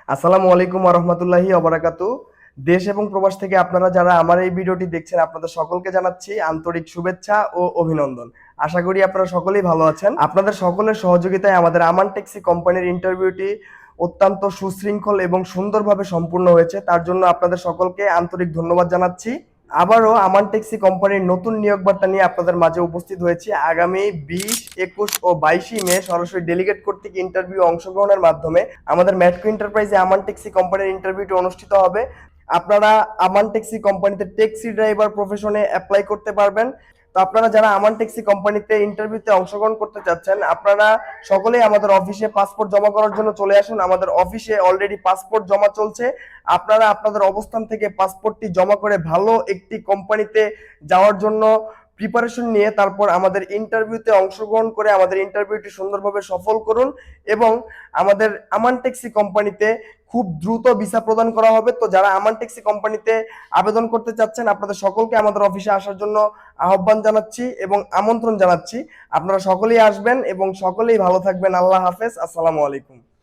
আসসালামু আলাইকুম ওয়া রাহমাতুল্লাহি ওয়া বারাকাতুহু। দেশ এবং প্রবাস থেকে আপনারা যারা আমার এই ভিডিওটি দেখছেন আপনাদের সকলকে জানাচ্ছি আন্তরিক শুভেচ্ছা ও অভিনন্দন। আশা করি আপনারা সকলেই ভালো আছেন। আপনাদের সকলের সহযোগিতায় আমাদের আমান ট্যাক্সি কোম্পানির ইন্টারভিউটি অত্যন্ত সুশৃঙ্খল এবং সুন্দরভাবে সম্পূর্ণ হয়েছে। তার জন্য আপনাদের সকলকে আন্তরিক ধন্যবাদ জানাচ্ছি। আবারও আমান ট্যাক্সি কোম্পানির নতুন নিয়োগ বার্তা নিয়ে আপনাদের মাঝে উপস্থিত হয়েছি। আগামী 20, 21 ও 22 মে সরাসরি ডেলিগেট কর্তৃক ইন্টারভিউ অংশগ্রহণের মাধ্যমে আমাদের ম্যাটকো এন্টারপ্রাইজে আমান ট্যাক্সি কোম্পানির ইন্টারভিউটি অনুষ্ঠিত হবে। আপনারা আমান ট্যাক্সি কোম্পানিতে ট্যাক্সি ড্রাইভার প্রফেশনে অ্যাপ্লাই করতে পারবেন। তো আপনারা যারা আমান ট্যাক্সি কোম্পানিতে ইন্টারভিউতে অংশগ্রহণ করতে চাচ্ছেন আপনারা সকলেই আমাদের অফিসে পাসপোর্ট জমা করার জন্য চলে আসুন। আমাদের অফিসে অলরেডি পাসপোর্ট জমা চলছে। আপনারা আপনাদের অবস্থান থেকে পাসপোর্টটি জমা করে ভালো একটি কোম্পানিতে যাওয়ার জন্য প্রিপারেশন নিয়ে তারপর আমাদের ইন্টারভিউতে অংশগ্রহণ করে আমাদের ইন্টারভিউটি সুন্দরভাবে সফল করুন এবং আমাদের আমান ট্যাক্সি কোম্পানিতে খুব দ্রুত ভিসা প্রদান করা হবে। তো যারা আমান ট্যাক্সি কোম্পানিতে আবেদন করতে চাচ্ছেন আপনাদের সকলকে আমাদের অফিসে আসার জন্য আহ্বান জানাচ্ছি এবং আমন্ত্রণ জানাচ্ছি। আপনারা সকলেই আসবেন এবং সকলেই ভালো থাকবেন। আল্লাহ হাফেজ। আসসালামু আলাইকুম।